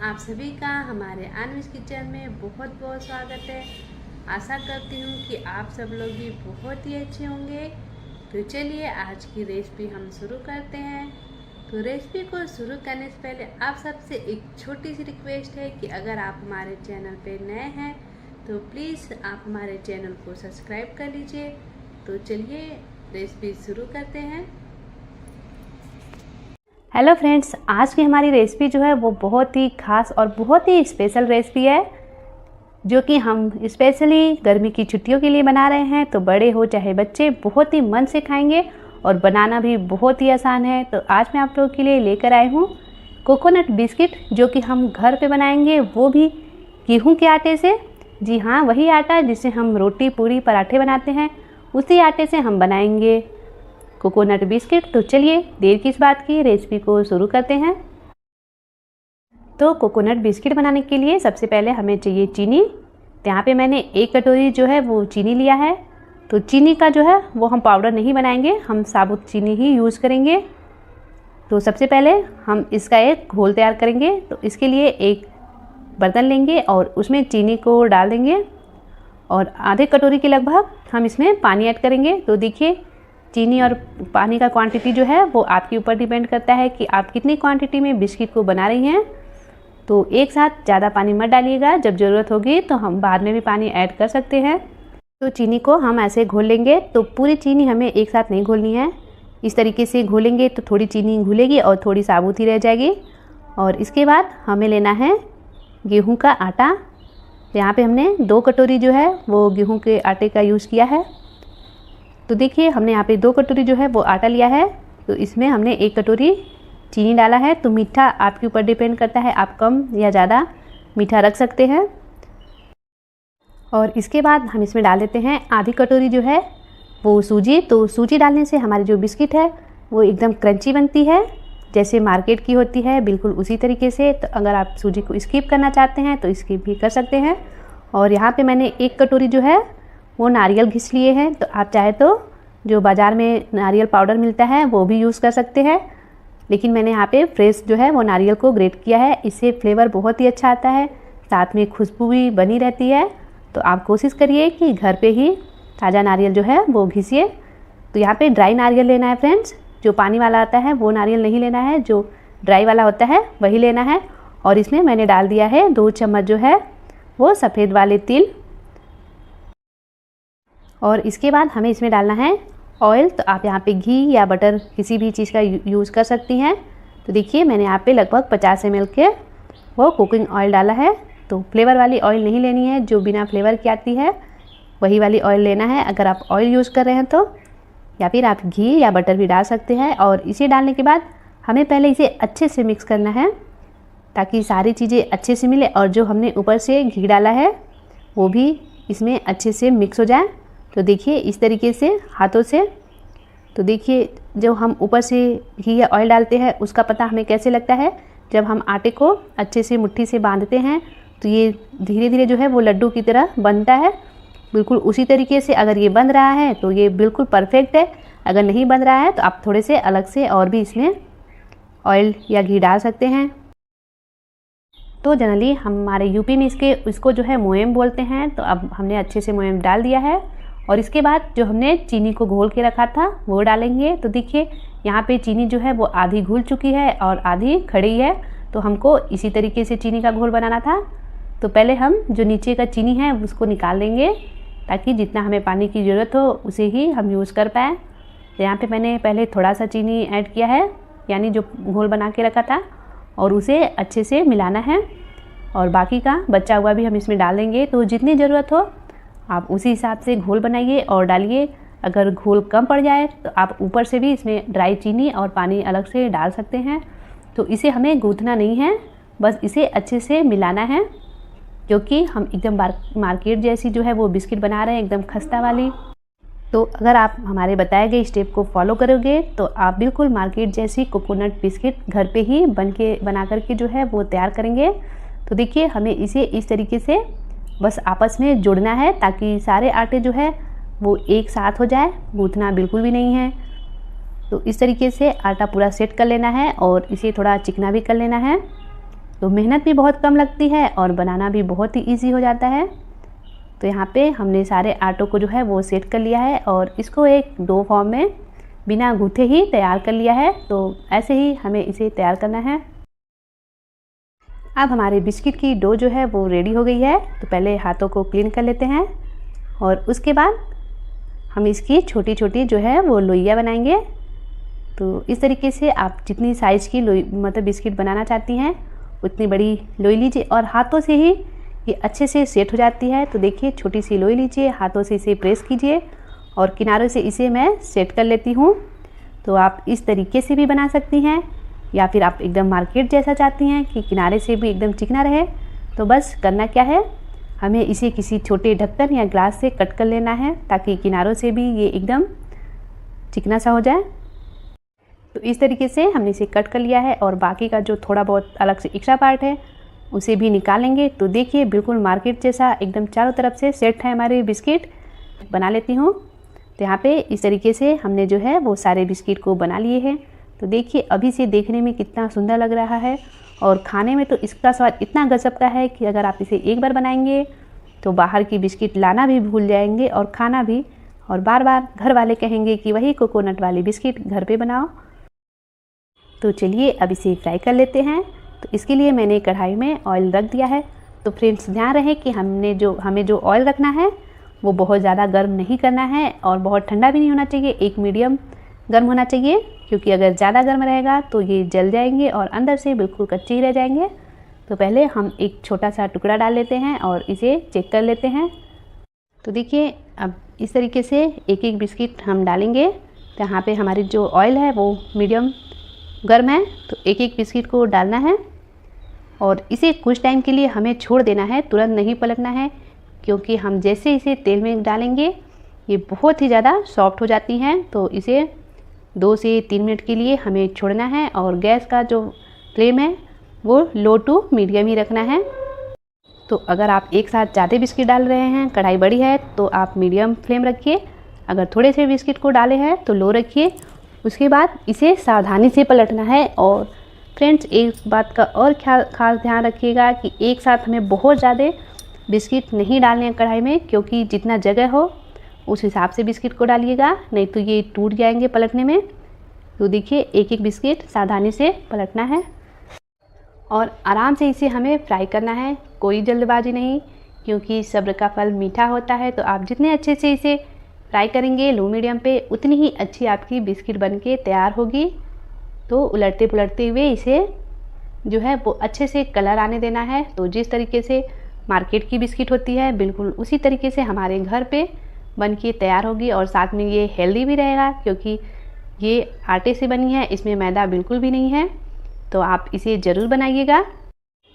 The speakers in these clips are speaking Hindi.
आप सभी का हमारे आनविश किचन में बहुत बहुत स्वागत है। आशा करती हूँ कि आप सब लोग भी बहुत ही अच्छे होंगे। तो चलिए आज की रेसिपी हम शुरू करते हैं। तो रेसिपी को शुरू करने से पहले आप सबसे एक छोटी सी रिक्वेस्ट है कि अगर आप हमारे चैनल पे नए हैं तो प्लीज़ आप हमारे चैनल को सब्सक्राइब कर लीजिए। तो चलिए रेसिपी शुरू करते हैं। हेलो फ्रेंड्स, आज की हमारी रेसिपी जो है वो बहुत ही खास और बहुत ही स्पेशल रेसिपी है, जो कि हम स्पेशली गर्मी की छुट्टियों के लिए बना रहे हैं। तो बड़े हो चाहे बच्चे बहुत ही मन से खाएंगे और बनाना भी बहुत ही आसान है। तो आज मैं आप लोगों के लिए लेकर आई हूँ कोकोनट बिस्किट, जो कि हम घर पे बनाएंगे, वो भी गेहूं के आटे से। जी हाँ, वही आटा जिससे हम रोटी पूरी पराठे बनाते हैं, उसी आटे से हम बनाएंगे कोकोनट बिस्किट। तो चलिए देर किस बात की, रेसिपी को शुरू करते हैं। तो कोकोनट बिस्किट बनाने के लिए सबसे पहले हमें चाहिए चीनी। तो यहाँ पे मैंने 1 कटोरी जो है वो चीनी लिया है। तो चीनी का जो है वो हम पाउडर नहीं बनाएंगे, हम साबुत चीनी ही यूज़ करेंगे। तो सबसे पहले हम इसका एक घोल तैयार करेंगे। तो इसके लिए एक बर्तन लेंगे और उसमें चीनी को डाल देंगे और आधे कटोरी के लगभग हम इसमें पानी ऐड करेंगे। तो देखिए, चीनी और पानी का क्वांटिटी जो है वो आपके ऊपर डिपेंड करता है कि आप कितनी क्वांटिटी में बिस्किट को बना रही हैं। तो एक साथ ज़्यादा पानी मत डालिएगा, जब ज़रूरत होगी तो हम बाद में भी पानी ऐड कर सकते हैं। तो चीनी को हम ऐसे घोल लेंगे। तो पूरी चीनी हमें एक साथ नहीं घोलनी है, इस तरीके से घोलेंगे तो थोड़ी चीनी घुलेगी और थोड़ी साबुत ही रह जाएगी। और इसके बाद हमें लेना है गेहूँ का आटा। यहाँ पर हमने 2 कटोरी जो है वो गेहूँ के आटे का यूज़ किया है। तो देखिए, हमने यहाँ पे 2 कटोरी जो है वो आटा लिया है। तो इसमें हमने 1 कटोरी चीनी डाला है। तो मीठा आपके ऊपर डिपेंड करता है, आप कम या ज़्यादा मीठा रख सकते हैं। और इसके बाद हम इसमें डाल देते हैं आधी कटोरी जो है वो सूजी। तो सूजी डालने से हमारी जो बिस्किट है वो एकदम क्रंची बनती है, जैसे मार्केट की होती है, बिल्कुल उसी तरीके से। तो अगर आप सूजी को स्किप करना चाहते हैं तो स्किप भी कर सकते हैं। और यहाँ पर मैंने 1 कटोरी जो है वो नारियल घिस लिए हैं। तो आप चाहे तो जो बाज़ार में नारियल पाउडर मिलता है वो भी यूज़ कर सकते हैं, लेकिन मैंने यहाँ पे फ्रेश जो है वो नारियल को ग्रेट किया है। इससे फ्लेवर बहुत ही अच्छा आता है, साथ में खुशबू भी बनी रहती है। तो आप कोशिश करिए कि घर पे ही ताज़ा नारियल जो है वो घिसिए। तो यहाँ पे ड्राई नारियल लेना है फ्रेंड्स, जो पानी वाला आता है वो नारियल नहीं लेना है, जो ड्राई वाला होता है वही लेना है। और इसमें मैंने डाल दिया है 2 चम्मच जो है वो सफ़ेद वाले तिल। और इसके बाद हमें इसमें डालना है ऑयल। तो आप यहाँ पे घी या बटर किसी भी चीज़ का यूज़ कर सकती हैं। तो देखिए, मैंने यहाँ पे लगभग 50 ml के वो कुकिंग ऑयल डाला है। तो फ्लेवर वाली ऑयल नहीं लेनी है, जो बिना फ्लेवर की आती है वही वाली ऑयल लेना है अगर आप ऑयल यूज़ कर रहे हैं तो। या फिर आप घी या बटर भी डाल सकते हैं। और इसे डालने के बाद हमें पहले इसे अच्छे से मिक्स करना है, ताकि सारी चीज़ें अच्छे से मिले और जो हमने ऊपर से घी डाला है वो भी इसमें अच्छे से मिक्स हो जाए। तो देखिए, इस तरीके से हाथों से। तो देखिए, जो हम ऊपर से घी या ऑयल डालते हैं उसका पता हमें कैसे लगता है, जब हम आटे को अच्छे से मुट्ठी से बांधते हैं तो ये धीरे धीरे जो है वो लड्डू की तरह बनता है। बिल्कुल उसी तरीके से अगर ये बन रहा है तो ये बिल्कुल परफेक्ट है। अगर नहीं बन रहा है तो आप थोड़े से अलग से और भी इसमें ऑयल या घी डाल सकते हैं। तो जनरली हमारे यूपी में इसको जो है मोयम बोलते हैं। तो अब हमने अच्छे से मोयम डाल दिया है। और इसके बाद जो हमने चीनी को घोल के रखा था वो डालेंगे। तो देखिए, यहाँ पे चीनी जो है वो आधी घुल चुकी है और आधी खड़ी है। तो हमको इसी तरीके से चीनी का घोल बनाना था। तो पहले हम जो नीचे का चीनी है उसको निकाल देंगे, ताकि जितना हमें पानी की ज़रूरत हो उसे ही हम यूज़ कर पाएँ। तो यहाँ पर मैंने पहले थोड़ा सा चीनी ऐड किया है, यानी जो घोल बना के रखा था, और उसे अच्छे से मिलाना है। और बाकी का बचा हुआ भी हम इसमें डालेंगे। तो जितनी ज़रूरत हो आप उसी हिसाब से घोल बनाइए और डालिए। अगर घोल कम पड़ जाए तो आप ऊपर से भी इसमें ड्राई चीनी और पानी अलग से डाल सकते हैं। तो इसे हमें गूँथना नहीं है, बस इसे अच्छे से मिलाना है, क्योंकि हम एकदम मार्केट जैसी जो है वो बिस्किट बना रहे हैं, एकदम खस्ता वाली। तो अगर आप हमारे बताए गए स्टेप को फॉलो करोगे तो आप बिल्कुल मार्केट जैसी कोकोनट बिस्किट घर पे ही बना करके जो है वो तैयार करेंगे। तो देखिए, हमें इसे इस तरीके से बस आपस में जोड़ना है, ताकि सारे आटे जो है वो एक साथ हो जाए, गूँथना बिल्कुल भी नहीं है। तो इस तरीके से आटा पूरा सेट कर लेना है और इसे थोड़ा चिकना भी कर लेना है। तो मेहनत भी बहुत कम लगती है और बनाना भी बहुत ही ईजी हो जाता है। तो यहाँ पे हमने सारे आटों को जो है वो सेट कर लिया है और इसको एक डो फॉर्म में बिना गूँथे ही तैयार कर लिया है। तो ऐसे ही हमें इसे तैयार करना है। अब हमारे बिस्किट की डो जो है वो रेडी हो गई है। तो पहले हाथों को क्लीन कर लेते हैं और उसके बाद हम इसकी छोटी छोटी जो है वो लोइयाँ बनाएंगे। तो इस तरीके से आप जितनी साइज़ की लोई मतलब बिस्किट बनाना चाहती हैं उतनी बड़ी लोई लीजिए और हाथों से ही ये अच्छे से सेट हो जाती है। तो देखिए छोटी सी लोई लीजिए, हाथों से इसे प्रेस कीजिए और किनारों से इसे मैं सेट कर लेती हूँ। तो आप इस तरीके से भी बना सकती हैं या फिर आप एकदम मार्केट जैसा चाहती हैं कि किनारे से भी एकदम चिकना रहे। तो बस करना क्या है, हमें इसे किसी छोटे ढक्कन या ग्लास से कट कर लेना है ताकि किनारों से भी ये एकदम चिकना सा हो जाए। तो इस तरीके से हमने इसे कट कर लिया है और बाकी का जो थोड़ा बहुत अलग से एक्स्ट्रा पार्ट है उसे भी निकालेंगे। तो देखिए बिल्कुल मार्केट जैसा एकदम चारों तरफ से सेट है हमारे बिस्किट। बना लेती हूँ। तो यहाँ पे इस तरीके से हमने जो है वो सारे बिस्किट को बना लिए हैं। तो देखिए अभी से देखने में कितना सुंदर लग रहा है और खाने में तो इसका स्वाद इतना गजब का है कि अगर आप इसे एक बार बनाएंगे तो बाहर की बिस्किट लाना भी भूल जाएंगे और खाना भी, और बार बार घर वाले कहेंगे कि वही कोकोनट वाली बिस्किट घर पे बनाओ। तो चलिए अब इसे फ्राई कर लेते हैं। तो इसके लिए मैंने कढ़ाई में ऑयल रख दिया है। तो फ्रेंड्स ध्यान रहे कि हमें जो ऑयल रखना है वो बहुत ज़्यादा गर्म नहीं करना है और बहुत ठंडा भी नहीं होना चाहिए, एक मीडियम गर्म होना चाहिए, क्योंकि अगर ज़्यादा गर्म रहेगा तो ये जल जाएंगे और अंदर से बिल्कुल कच्चे ही रह जाएंगे। तो पहले हम एक छोटा सा टुकड़ा डाल लेते हैं और इसे चेक कर लेते हैं। तो देखिए अब इस तरीके से एक एक बिस्किट हम डालेंगे। तो यहाँ पे हमारी जो ऑयल है वो मीडियम गर्म है। तो एक एक बिस्किट को डालना है और इसे कुछ टाइम के लिए हमें छोड़ देना है, तुरंत नहीं पलटना है, क्योंकि हम जैसे इसे तेल में डालेंगे ये बहुत ही ज़्यादा सॉफ्ट हो जाती हैं। तो इसे 2 से 3 मिनट के लिए हमें छोड़ना है और गैस का जो फ्लेम है वो लो टू मीडियम ही रखना है। तो अगर आप एक साथ ज़्यादा बिस्किट डाल रहे हैं, कढ़ाई बड़ी है, तो आप मीडियम फ्लेम रखिए। अगर थोड़े से बिस्किट को डाले हैं तो लो रखिए। उसके बाद इसे सावधानी से पलटना है। और फ्रेंड्स एक बात का और खास ध्यान रखिएगा कि एक साथ हमें बहुत ज़्यादा बिस्किट नहीं डालने हैं कढ़ाई में, क्योंकि जितना जगह हो उस हिसाब से बिस्किट को डालिएगा, नहीं तो ये टूट जाएंगे पलटने में। तो देखिए एक एक बिस्किट सावधानी से पलटना है और आराम से इसे हमें फ्राई करना है, कोई जल्दबाजी नहीं, क्योंकि सब्र का फल मीठा होता है। तो आप जितने अच्छे से इसे फ्राई करेंगे लो मीडियम पे, उतनी ही अच्छी आपकी बिस्किट बनके तैयार होगी। तो उलटते पुलटते हुए इसे जो है वो अच्छे से कलर आने देना है। तो जिस तरीके से मार्केट की बिस्किट होती है बिल्कुल उसी तरीके से हमारे घर पे बन के तैयार होगी। और साथ में ये हेल्दी भी रहेगा, क्योंकि ये आटे से बनी है, इसमें मैदा बिल्कुल भी नहीं है। तो आप इसे ज़रूर बनाइएगा।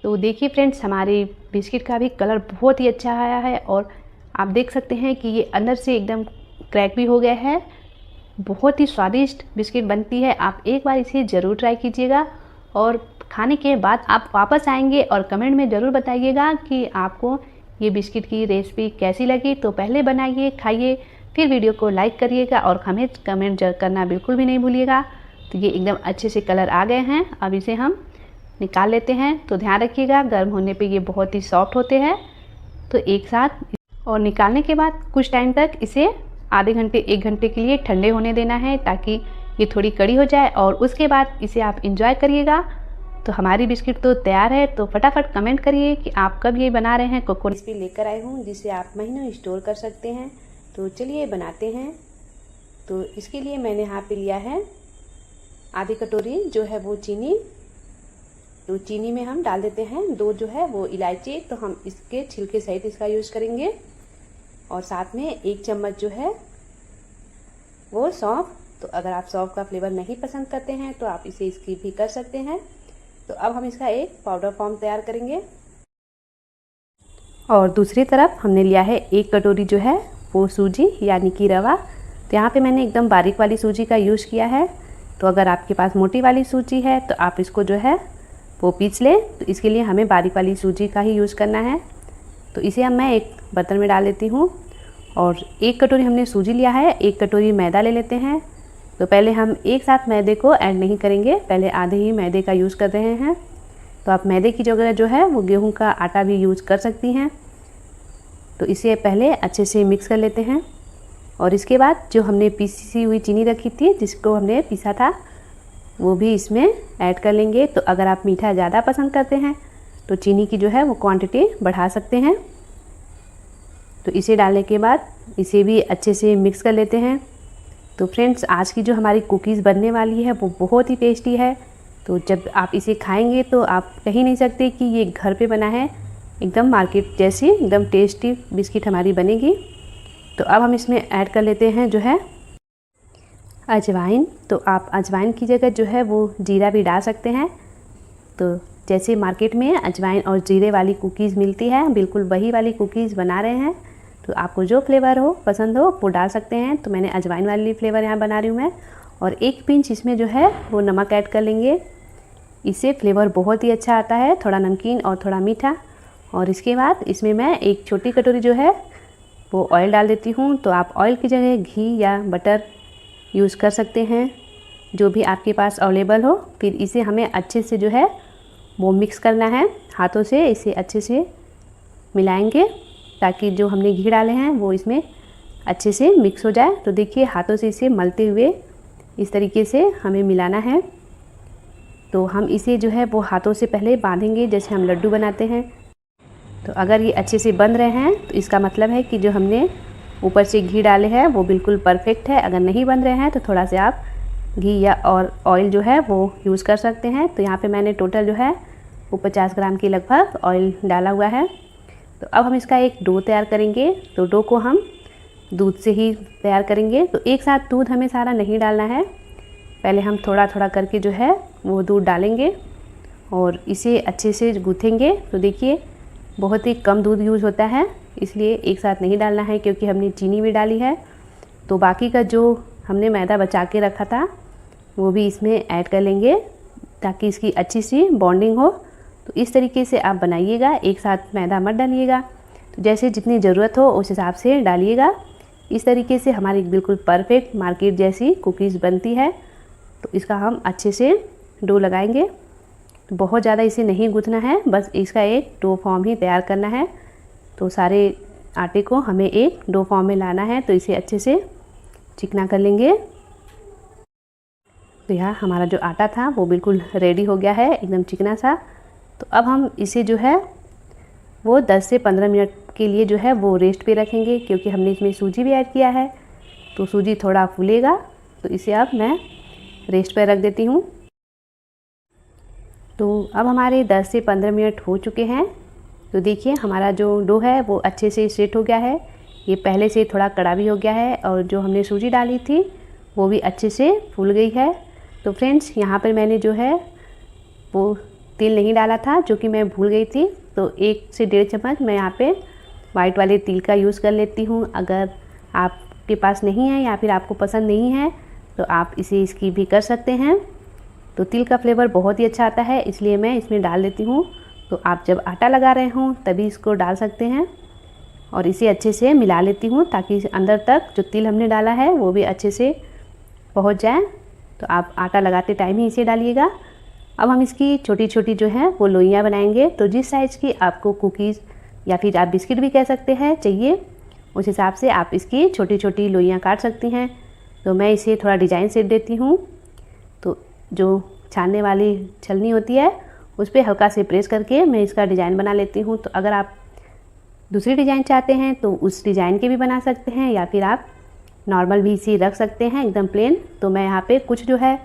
तो देखिए फ्रेंड्स हमारे बिस्किट का भी कलर बहुत ही अच्छा आया है और आप देख सकते हैं कि ये अंदर से एकदम क्रैक भी हो गया है। बहुत ही स्वादिष्ट बिस्किट बनती है। आप एक बार इसे ज़रूर ट्राई कीजिएगा और खाने के बाद आप वापस आएंगे और कमेंट में ज़रूर बताइएगा कि आपको ये बिस्किट की रेसिपी कैसी लगी। तो पहले बनाइए, खाइए, फिर वीडियो को लाइक करिएगा और हमें कमेंट करना बिल्कुल भी नहीं भूलिएगा। तो ये एकदम अच्छे से कलर आ गए हैं। अब इसे हम निकाल लेते हैं। तो ध्यान रखिएगा गर्म होने पे ये बहुत ही सॉफ्ट होते हैं। तो एक साथ और निकालने के बाद कुछ टाइम तक इसे आधे घंटे 1 घंटे के लिए ठंडे होने देना है, ताकि ये थोड़ी कड़ी हो जाए और उसके बाद इसे आप इंजॉय करिएगा। तो हमारी बिस्किट तो तैयार है। तो फटाफट कमेंट करिए कि आप कब ये बना रहे हैं। कोकोनट रेसिपी लेकर आई हूँ जिसे आप महीनों स्टोर कर सकते हैं। तो चलिए बनाते हैं। तो इसके लिए मैंने यहाँ पे लिया है आधी कटोरी जो है वो चीनी। तो चीनी में हम डाल देते हैं 2 जो है वो इलायची। तो हम इसके छिलके सहित इसका यूज़ करेंगे और साथ में 1 चम्मच जो है वो सौंफ। तो अगर आप सौंफ का फ्लेवर नहीं पसंद करते हैं तो आप इसे स्किप भी कर सकते हैं। तो अब हम इसका एक पाउडर फॉर्म तैयार करेंगे। और दूसरी तरफ हमने लिया है 1 कटोरी जो है वो सूजी यानी कि रवा। तो यहाँ पे मैंने एकदम बारीक वाली सूजी का यूज़ किया है। तो अगर आपके पास मोटी वाली सूजी है तो आप इसको जो है वो पीस लें। तो इसके लिए हमें बारीक वाली सूजी का ही यूज़ करना है। तो इसे अब मैं एक बर्तन में डाल लेती हूँ और 1 कटोरी हमने सूजी लिया है, 1 कटोरी मैदा ले लेते हैं। तो पहले हम एक साथ मैदे को ऐड नहीं करेंगे, पहले आधे ही मैदे का यूज़ कर रहे हैं। तो आप मैदे की जगह जो है वो गेहूं का आटा भी यूज़ कर सकती हैं। तो इसे पहले अच्छे से मिक्स कर लेते हैं और इसके बाद जो हमने पीसी हुई चीनी रखी थी, जिसको हमने पीसा था, वो भी इसमें ऐड कर लेंगे। तो अगर आप मीठा ज़्यादा पसंद करते हैं तो चीनी की जो है वो क्वांटिटी बढ़ा सकते हैं। तो इसे डालने के बाद इसे भी अच्छे से मिक्स कर लेते हैं। तो फ्रेंड्स, आज की जो हमारी कुकीज़ बनने वाली है वो बहुत ही टेस्टी है। तो जब आप इसे खाएंगे तो आप कह ही नहीं सकते कि ये घर पे बना है। एकदम मार्केट जैसी एकदम टेस्टी बिस्किट हमारी बनेगी। तो अब हम इसमें ऐड कर लेते हैं जो है अजवाइन। तो आप अजवाइन की जगह जो है वो जीरा भी डाल सकते हैं। तो जैसे मार्केट में अजवाइन और जीरे वाली कुकीज़ मिलती है, बिल्कुल वही वाली कुकीज़ बना रहे हैं। तो आपको जो फ्लेवर हो पसंद हो वो डाल सकते हैं। तो मैंने अजवाइन वाली फ्लेवर यहाँ बना रही हूँ मैं। और 1 पिंच इसमें जो है वो नमक ऐड कर लेंगे। इससे फ्लेवर बहुत ही अच्छा आता है, थोड़ा नमकीन और थोड़ा मीठा। और इसके बाद इसमें मैं 1 छोटी कटोरी जो है वो ऑयल डाल देती हूँ। तो आप ऑयल की जगह घी या बटर यूज़ कर सकते हैं, जो भी आपके पास अवेलेबल हो। फिर इसे हमें अच्छे से जो है वो मिक्स करना है। हाथों से इसे अच्छे से मिलाएंगे ताकि जो हमने घी डाले हैं वो इसमें अच्छे से मिक्स हो जाए। तो देखिए, हाथों से इसे मलते हुए इस तरीके से हमें मिलाना है। तो हम इसे जो है वो हाथों से पहले बांधेंगे जैसे हम लड्डू बनाते हैं। तो अगर ये अच्छे से बंध रहे हैं तो इसका मतलब है कि जो हमने ऊपर से घी डाले हैं वो बिल्कुल परफेक्ट है। अगर नहीं बन रहे हैं तो थोड़ा से आप घी या और ऑयल जो है वो यूज़ कर सकते हैं। तो यहाँ पे मैंने टोटल जो है वो 50 ग्राम के लगभग ऑयल डाला हुआ है। तो अब हम इसका एक डो तैयार करेंगे। तो डो को हम दूध से ही तैयार करेंगे। तो एक साथ दूध हमें सारा नहीं डालना है, पहले हम थोड़ा थोड़ा करके जो है वो दूध डालेंगे और इसे अच्छे से गूँथेंगे। तो देखिए, बहुत ही कम दूध यूज़ होता है, इसलिए एक साथ नहीं डालना है क्योंकि हमने चीनी भी डाली है। तो बाकी का जो हमने मैदा बचा के रखा था वो भी इसमें ऐड कर लेंगे ताकि इसकी अच्छी सी बॉन्डिंग हो। तो इस तरीके से आप बनाइएगा, एक साथ मैदा मत डालिएगा। तो जैसे जितनी ज़रूरत हो उस हिसाब से डालिएगा। इस तरीके से हमारी बिल्कुल परफेक्ट मार्केट जैसी कुकीज़ बनती है। तो इसका हम अच्छे से डो लगाएंगे। तो बहुत ज़्यादा इसे नहीं गूँथना है, बस इसका एक डो फॉर्म ही तैयार करना है। तो सारे आटे को हमें एक डो फॉर्म में लाना है। तो इसे अच्छे से चिकना कर लेंगे। तो यहाँ हमारा जो आटा था वो बिल्कुल रेडी हो गया है, एकदम चिकना सा। तो अब हम इसे जो है वो 10 से 15 मिनट के लिए जो है वो रेस्ट पे रखेंगे क्योंकि हमने इसमें सूजी भी ऐड किया है। तो सूजी थोड़ा फूलेगा। तो इसे अब मैं रेस्ट पे रख देती हूँ। तो अब हमारे 10 से 15 मिनट हो चुके हैं। तो देखिए, हमारा जो डो है वो अच्छे से सेट हो गया है। ये पहले से थोड़ा कड़ा भी हो गया है और जो हमने सूजी डाली थी वो भी अच्छे से फूल गई है। तो फ्रेंड्स, यहाँ पर मैंने जो है वो तिल नहीं डाला था, जो कि मैं भूल गई थी। तो 1 से 1.5 चम्मच मैं यहाँ पे वाइट वाले तिल का यूज़ कर लेती हूँ। अगर आपके पास नहीं है या फिर आपको पसंद नहीं है तो आप इसे स्किप भी कर सकते हैं। तो तिल का फ्लेवर बहुत ही अच्छा आता है, इसलिए मैं इसमें डाल देती हूँ। तो आप जब आटा लगा रहे हों तभी इसको डाल सकते हैं। और इसे अच्छे से मिला लेती हूँ ताकि अंदर तक जो तिल हमने डाला है वो भी अच्छे से पहुँच जाए। तो आप आटा लगाते टाइम ही इसे डालिएगा। अब हम इसकी छोटी छोटी जो है वो लोइयाँ बनाएंगे। तो जिस साइज़ की आपको कुकीज़ या फिर आप बिस्किट भी कह सकते हैं चाहिए, उस हिसाब से आप इसकी छोटी छोटी लोइयाँ काट सकती हैं। तो मैं इसे थोड़ा डिज़ाइन सेट देती हूँ। तो जो छानने वाली छलनी होती है उस पर हल्का से प्रेस करके मैं इसका डिज़ाइन बना लेती हूँ। तो अगर आप दूसरी डिज़ाइन चाहते हैं तो उस डिज़ाइन के भी बना सकते हैं या फिर आप नॉर्मल भी इसे रख सकते हैं एकदम प्लेन। तो मैं यहाँ पे कुछ जो है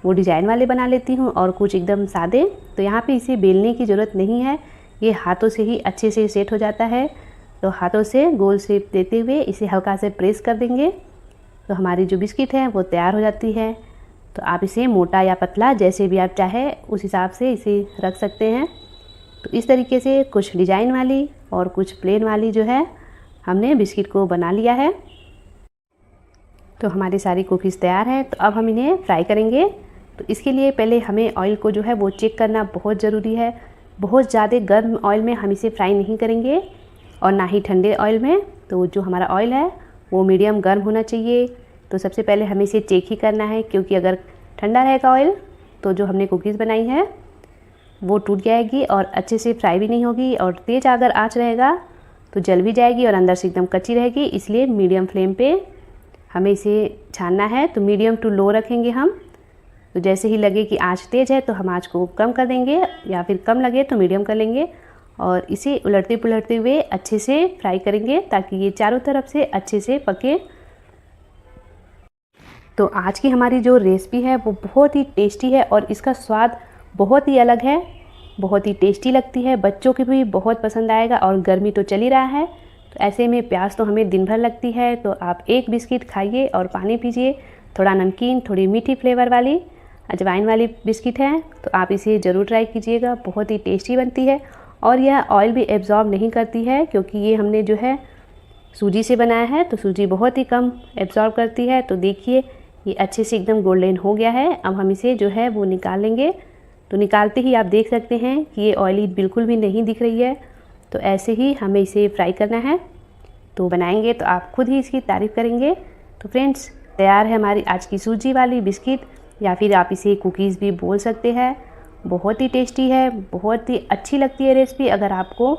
वो डिज़ाइन वाले बना लेती हूँ और कुछ एकदम सादे। तो यहाँ पे इसे बेलने की ज़रूरत नहीं है, ये हाथों से ही अच्छे से सेट हो जाता है। तो हाथों से गोल शेप देते हुए इसे हल्का से प्रेस कर देंगे तो हमारी जो बिस्किट है वो तैयार हो जाती है। तो आप इसे मोटा या पतला जैसे भी आप चाहे उस हिसाब से इसे रख सकते हैं। तो इस तरीके से कुछ डिज़ाइन वाली और कुछ प्लेन वाली जो है हमने बिस्किट को बना लिया है। तो हमारी सारी कुकीज़ तैयार है। तो अब हम इन्हें फ्राई करेंगे। तो इसके लिए पहले हमें ऑयल को जो है वो चेक करना बहुत ज़रूरी है। बहुत ज़्यादा गर्म ऑयल में हम इसे फ्राई नहीं करेंगे और ना ही ठंडे ऑयल में। तो जो हमारा ऑयल है वो मीडियम गर्म होना चाहिए। तो सबसे पहले हमें इसे चेक ही करना है क्योंकि अगर ठंडा रहेगा ऑयल तो जो हमने कुकीज़ बनाई है वो टूट जाएगी और अच्छे से फ्राई भी नहीं होगी, और तेज़ अगर आँच रहेगा तो जल भी जाएगी और अंदर से एकदम कच्ची रहेगी। इसलिए मीडियम फ्लेम पे हमें इसे छानना है। तो मीडियम टू लो रखेंगे हम। तो जैसे ही लगे कि आँच तेज़ है तो हम आँच को कम कर देंगे, या फिर कम लगे तो मीडियम कर लेंगे, और इसे उलटते पुलटते हुए अच्छे से फ्राई करेंगे ताकि ये चारों तरफ से अच्छे से पके। तो आज की हमारी जो रेसिपी है वो बहुत ही टेस्टी है और इसका स्वाद बहुत ही अलग है, बहुत ही टेस्टी लगती है। बच्चों को भी बहुत पसंद आएगा, और गर्मी तो चल ही रहा है तो ऐसे में प्यास तो हमें दिन भर लगती है। तो आप एक बिस्किट खाइए और पानी पीजिए, थोड़ा नमकीन, थोड़ी मीठी फ्लेवर वाली अजवाइन वाली बिस्किट है। तो आप इसे ज़रूर ट्राई कीजिएगा, बहुत ही टेस्टी बनती है। और यह ऑयल भी एब्जॉर्ब नहीं करती है, क्योंकि ये हमने जो है सूजी से बनाया है, तो सूजी बहुत ही कम एब्जॉर्ब करती है। तो देखिए ये अच्छे से एकदम गोल्डन हो गया है। अब हम इसे जो है वो निकाल लेंगे। तो निकालते ही आप देख सकते हैं कि ये ऑयली बिल्कुल भी नहीं दिख रही है। तो ऐसे ही हमें इसे फ्राई करना है। तो बनाएंगे तो आप खुद ही इसकी तारीफ़ करेंगे। तो फ्रेंड्स, तैयार है हमारी आज की सूजी वाली बिस्किट, या फिर आप इसे कुकीज़ भी बोल सकते हैं। बहुत ही टेस्टी है, बहुत ही अच्छी लगती है रेसिपी। अगर आपको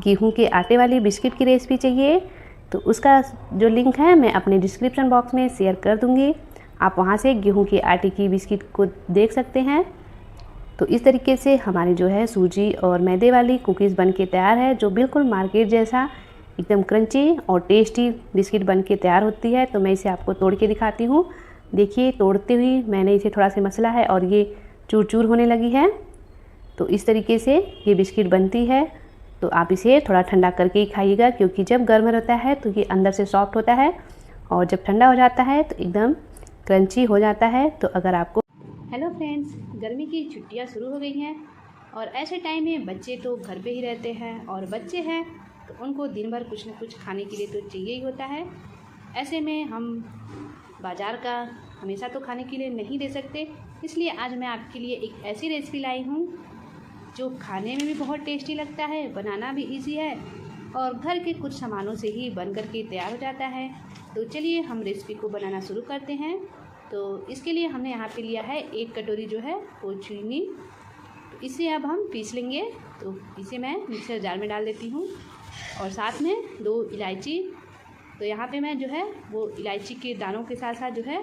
गेहूं के आटे वाली बिस्किट की रेसिपी चाहिए तो उसका जो लिंक है मैं अपने डिस्क्रिप्शन बॉक्स में शेयर कर दूँगी। आप वहां से गेहूं के आटे की बिस्किट को देख सकते हैं। तो इस तरीके से हमारी जो है सूजी और मैदे वाली कुकीज़ बन के तैयार है, जो बिल्कुल मार्केट जैसा एकदम क्रंची और टेस्टी बिस्किट बन के तैयार होती है। तो मैं इसे आपको तोड़ के दिखाती हूँ। देखिए, तोड़ते हुए मैंने इसे थोड़ा सा मसला है और ये चूर चूर होने लगी है। तो इस तरीके से ये बिस्किट बनती है। तो आप इसे थोड़ा ठंडा करके ही खाइएगा, क्योंकि जब गर्म रहता है तो ये अंदर से सॉफ्ट होता है, और जब ठंडा हो जाता है तो एकदम क्रंची हो जाता है। तो अगर आपको हेलो फ्रेंड्स, गर्मी की छुट्टियां शुरू हो गई हैं, और ऐसे टाइम में बच्चे तो घर पे ही रहते हैं, और बच्चे हैं तो उनको दिन भर कुछ न कुछ खाने के लिए तो चाहिए ही होता है। ऐसे में हम बाज़ार का हमेशा तो खाने के लिए नहीं दे सकते, इसलिए आज मैं आपके लिए एक ऐसी रेसिपी लाई हूँ जो खाने में भी बहुत टेस्टी लगता है, बनाना भी इजी है, और घर के कुछ सामानों से ही बन कर के तैयार हो जाता है। तो चलिए हम रेसिपी को बनाना शुरू करते हैं। तो इसके लिए हमने यहाँ पे लिया है 1 कटोरी जो है वो चीनी। तो इसे अब हम पीस लेंगे। तो इसे मैं मिक्सर जार में डाल देती हूँ, और साथ में 2 इलायची। तो यहाँ पे मैं जो है वो इलायची के दानों के साथ साथ जो है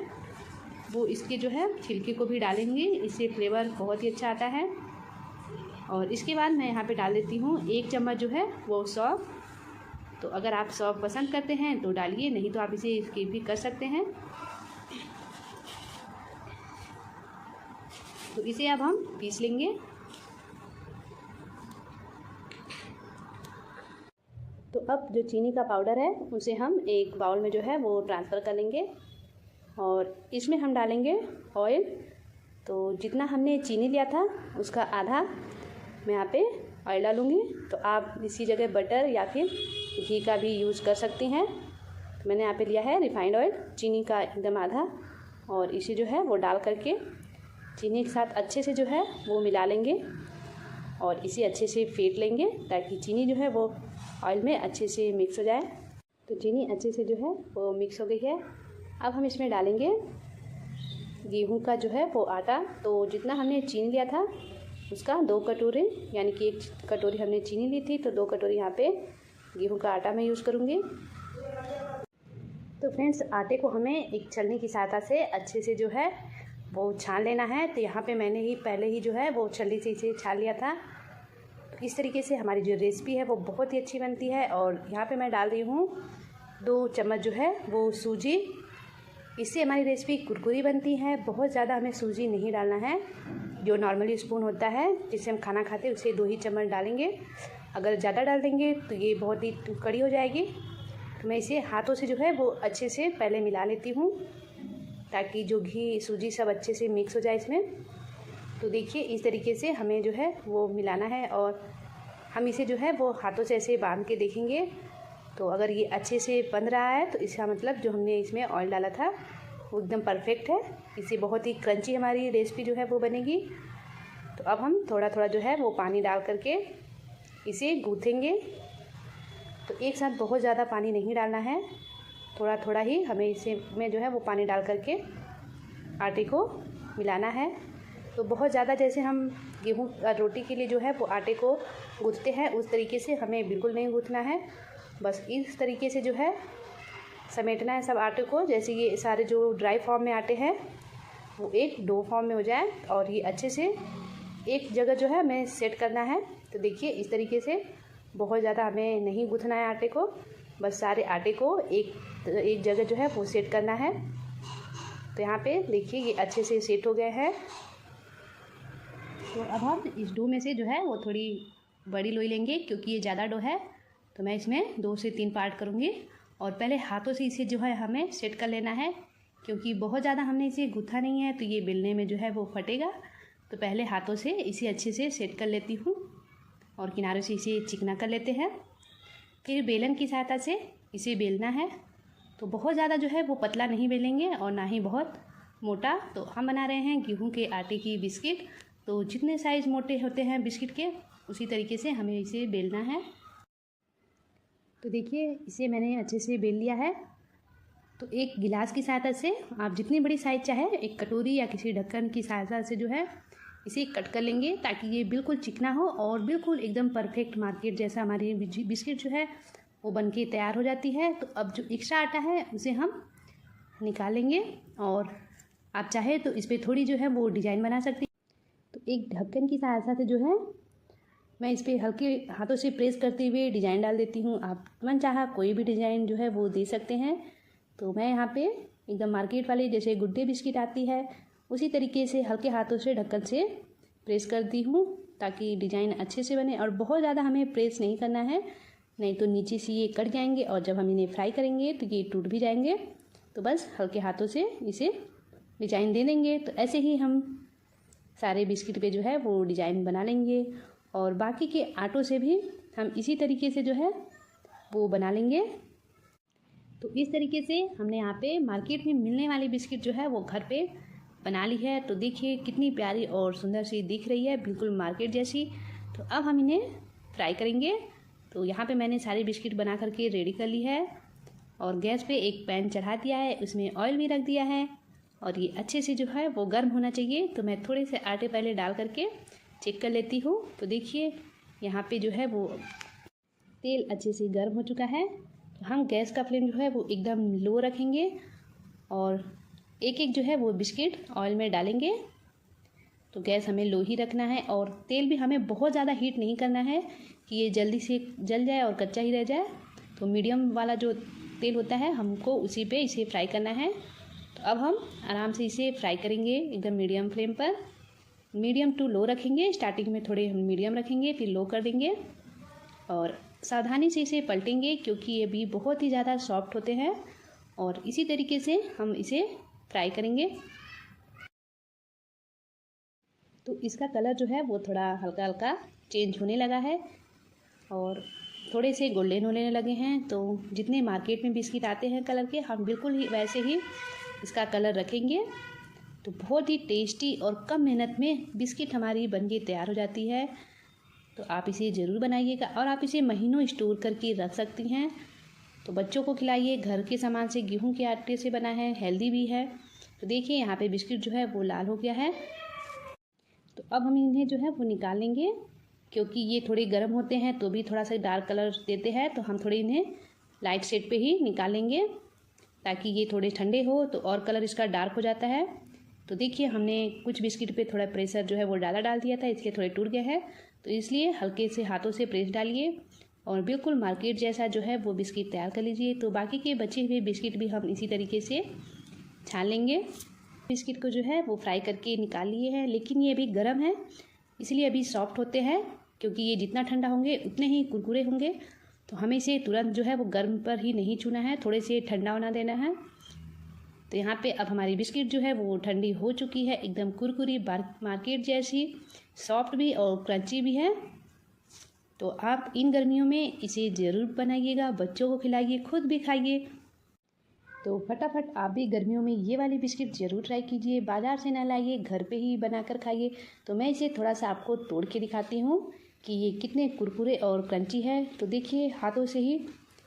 वो इसके जो है छिलके को भी डालेंगे, इससे फ्लेवर बहुत ही अच्छा आता है। और इसके बाद मैं यहाँ पे डाल देती हूँ 1 चम्मच जो है वो सौंफ। तो अगर आप सौंफ पसंद करते हैं तो डालिए, नहीं तो आप इसे स्किप भी कर सकते हैं। तो इसे अब हम पीस लेंगे। तो अब जो चीनी का पाउडर है उसे हम एक बाउल में जो है वो ट्रांसफ़र कर लेंगे, और इसमें हम डालेंगे ऑयल। तो जितना हमने चीनी लिया था उसका आधा मैं यहाँ पे ऑयल डालूँगी। तो आप इसी जगह बटर या फिर घी का भी यूज़ कर सकती हैं। तो मैंने यहाँ पे लिया है रिफाइंड ऑयल, चीनी का एकदम आधा, और इसे जो है वो डाल करके चीनी के साथ अच्छे से जो है वो मिला लेंगे, और इसे अच्छे से फेंट लेंगे ताकि चीनी जो है वो ऑयल में अच्छे से मिक्स हो जाए। तो चीनी अच्छे से जो है वो मिक्स हो गई है। अब हम इसमें डालेंगे गेहूं का जो है वो आटा। तो जितना हमने चीनी लिया था उसका 2 कटोरी, यानी कि 1 कटोरी हमने चीनी ली थी, तो 2 कटोरी यहाँ पे गेहूं का आटा मैं यूज़ करूँगी। तो फ्रेंड्स, आटे को हमें एक छलनी की सहायता से अच्छे से जो है वो छान लेना है। तो यहाँ पे मैंने ही पहले ही जो है वो छलनी से इसे छान लिया था। तो इस तरीके से हमारी जो रेसिपी है वो बहुत ही अच्छी बनती है। और यहाँ पे मैं डाल रही हूँ 2 चम्मच जो है वो सूजी। इससे हमारी रेसिपी कुरकुरी बनती है। बहुत ज़्यादा हमें सूजी नहीं डालना है, जो नॉर्मली स्पून होता है जिससे हम खाना खाते हैं उसे 2 ही चम्मच डालेंगे। अगर ज़्यादा डाल देंगे तो ये बहुत ही कड़ी हो जाएगी। तो मैं इसे हाथों से जो है वो अच्छे से पहले मिला लेती हूँ, ताकि जो घी सूजी सब अच्छे से मिक्स हो जाए इसमें। तो देखिए, इस तरीके से हमें जो है वो मिलाना है, और हम इसे जो है वो हाथों से ऐसे बांध के देखेंगे। तो अगर ये अच्छे से बन रहा है तो इसका मतलब जो हमने इसमें ऑयल डाला था वो एकदम परफेक्ट है। इससे बहुत ही क्रंची हमारी रेसिपी जो है वो बनेगी। तो अब हम थोड़ा थोड़ा जो है वो पानी डाल करके इसे गूँथेंगे। तो एक साथ बहुत ज़्यादा पानी नहीं डालना है, थोड़ा थोड़ा ही हमें इसे में जो है वो पानी डाल करके आटे को मिलाना है। तो बहुत ज़्यादा जैसे हम गेहूँ रोटी के लिए जो है वो आटे को गूँथते हैं उस तरीके से हमें बिल्कुल नहीं गूँथना है। बस इस तरीके से जो है समेटना है सब आटे को, जैसे ये सारे जो ड्राई फॉर्म में आटे हैं वो एक डो फॉर्म में हो जाए और ये अच्छे से एक जगह जो है हमें सेट करना है। तो देखिए इस तरीके से बहुत ज़्यादा हमें नहीं गूँथना है आटे को, बस सारे आटे को एक जगह जो है वो सेट करना है। तो यहाँ पे देखिए ये अच्छे से सेट हो गए हैं। तो अब हम इस डो में से जो है वो थोड़ी बड़ी लोई लेंगे, क्योंकि ये ज़्यादा डो है तो मैं इसमें 2 से 3 पार्ट करूँगी। और पहले हाथों से इसे जो है हमें सेट कर लेना है, क्योंकि बहुत ज़्यादा हमने इसे गूँथा नहीं है तो ये बेलने में जो है वो फटेगा। तो पहले हाथों से इसे अच्छे से सेट कर लेती हूँ और किनारों से इसे चिकना कर लेते हैं। फिर बेलन की सहायता से इसे बेलना है। तो बहुत ज़्यादा जो है वो पतला नहीं बेलेंगे और ना ही बहुत मोटा। तो हम बना रहे हैं गेहूं के आटे की बिस्किट, तो जितने साइज़ मोटे होते हैं बिस्किट के उसी तरीके से हमें इसे बेलना है। तो देखिए इसे मैंने अच्छे से बेल लिया है। तो एक गिलास की सहायता से आप जितनी बड़ी साइज़ चाहे एक कटोरी या किसी ढक्कन की सहायता से जो है इसे कट कर लेंगे, ताकि ये बिल्कुल चिकना हो और बिल्कुल एकदम परफेक्ट मार्केट जैसा हमारी बिस्किट जो है वो बन के तैयार हो जाती है। तो अब जो एक्स्ट्रा आटा है उसे हम निकालेंगे और आप चाहे तो इस पर थोड़ी जो है वो डिज़ाइन बना सकती हैं। तो एक ढक्कन की सहायता से जो है मैं इस पर हल्के हाथों से प्रेस करते हुए डिज़ाइन डाल देती हूँ। आप मन चाहा कोई भी डिज़ाइन जो है वो दे सकते हैं। तो मैं यहाँ पे एकदम मार्केट वाली जैसे गुड डे बिस्किट आती है उसी तरीके से हल्के हाथों से ढक्कन से प्रेस करती हूँ, ताकि डिज़ाइन अच्छे से बने। और बहुत ज़्यादा हमें प्रेस नहीं करना है, नहीं तो नीचे से ये कट जाएंगे और जब हम इन्हें फ्राई करेंगे तो ये टूट भी जाएंगे। तो बस हल्के हाथों से इसे डिज़ाइन दे देंगे। तो ऐसे ही हम सारे बिस्किट पे जो है वो डिज़ाइन बना लेंगे और बाकी के आटों से भी हम इसी तरीके से जो है वो बना लेंगे। तो इस तरीके से हमने यहाँ पे मार्केट में मिलने वाली बिस्किट जो है वो घर पे बना ली है। तो देखिए कितनी प्यारी और सुंदर सी दिख रही है, बिल्कुल मार्केट जैसी। तो अब हम इन्हें फ्राई करेंगे। तो यहाँ पे मैंने सारी बिस्किट बना करके रेडी कर ली है और गैस पे एक पैन चढ़ा दिया है, उसमें ऑयल भी रख दिया है और ये अच्छे से जो है वो गर्म होना चाहिए। तो मैं थोड़े से आटे पहले डाल करके चेक कर लेती हूँ। तो देखिए यहाँ पे जो है वो तेल अच्छे से गर्म हो चुका है। तो हम गैस का फ्लेम जो है वो एकदम लो रखेंगे और एक एक जो है वो बिस्किट ऑयल में डालेंगे। तो गैस हमें लो ही रखना है और तेल भी हमें बहुत ज़्यादा हीट नहीं करना है कि ये जल्दी से जल जाए और कच्चा ही रह जाए। तो मीडियम वाला जो तेल होता है हमको उसी पे इसे फ्राई करना है। तो अब हम आराम से इसे फ्राई करेंगे एकदम मीडियम फ्लेम पर, मीडियम टू लो रखेंगे। स्टार्टिंग में थोड़े हम मीडियम रखेंगे फिर लो कर देंगे और सावधानी से इसे पलटेंगे, क्योंकि ये भी बहुत ही ज़्यादा सॉफ्ट होते हैं। और इसी तरीके से हम इसे फ्राई करेंगे। तो इसका कलर जो है वो थोड़ा हल्का हल्का चेंज होने लगा है और थोड़े से गोल्डन होने लगे हैं। तो जितने मार्केट में बिस्किट आते हैं कलर के, हम बिल्कुल ही वैसे ही इसका कलर रखेंगे। तो बहुत ही टेस्टी और कम मेहनत में बिस्किट हमारी बनके तैयार हो जाती है। तो आप इसे ज़रूर बनाइएगा और आप इसे महीनों स्टोर करके रख सकती हैं। तो बच्चों को खिलाइए, घर के सामान से, गेहूं के आटे से बना है, हेल्दी भी है। तो देखिए यहाँ पे बिस्किट जो है वो लाल हो गया है। तो अब हम इन्हें जो है वो निकाल लेंगे, क्योंकि ये थोड़े गर्म होते हैं तो भी थोड़ा सा डार्क कलर देते हैं। तो हम थोड़े इन्हें लाइट शेड पे ही निकालेंगे, ताकि ये थोड़े ठंडे हो तो और कलर इसका डार्क हो जाता है। तो देखिए हमने कुछ बिस्किट पे थोड़ा प्रेशर जो है वो डाल दिया था, इसलिए थोड़े टूट गए हैं। तो इसलिए हल्के से हाथों से प्रेस डालिए और बिल्कुल मार्केट जैसा जो है वो बिस्किट तैयार कर लीजिए। तो बाकी के बचे हुए बिस्किट भी हम इसी तरीके से छान लेंगे। बिस्किट को जो है वो फ्राई करके निकाल लिए हैं, लेकिन ये अभी गर्म है इसलिए अभी सॉफ्ट होते हैं, क्योंकि ये जितना ठंडा होंगे उतने ही कुरकुरे होंगे। तो हमें इसे तुरंत जो है वो गर्म पर ही नहीं छूना है, थोड़े से ठंडा होना देना है। तो यहाँ पे अब हमारी बिस्किट जो है वो ठंडी हो चुकी है, एकदम कुरकुरी मार्केट जैसी, सॉफ्ट भी और क्रंची भी है। तो आप इन गर्मियों में इसे ज़रूर बनाइएगा, बच्चों को खिलाइए, खुद भी खाइए। तो फटाफट आप भी गर्मियों में ये वाली बिस्किट ज़रूर ट्राई कीजिए, बाज़ार से ना लाइए, घर पे ही बनाकर खाइए। तो मैं इसे थोड़ा सा आपको तोड़ के दिखाती हूँ कि ये कितने कुरकुरे और क्रंची है। तो देखिए हाथों से ही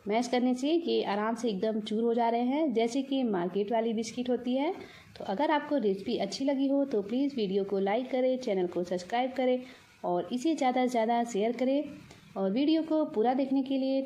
मैश करने से ये आराम से एकदम चूर हो जा रहे हैं, जैसे कि मार्केट वाली बिस्किट होती है। तो अगर आपको रेसिपी अच्छी लगी हो तो प्लीज़ वीडियो को लाइक करें, चैनल को सब्सक्राइब करें और इसे ज़्यादा से ज़्यादा शेयर करें। और वीडियो को पूरा देखने के लिए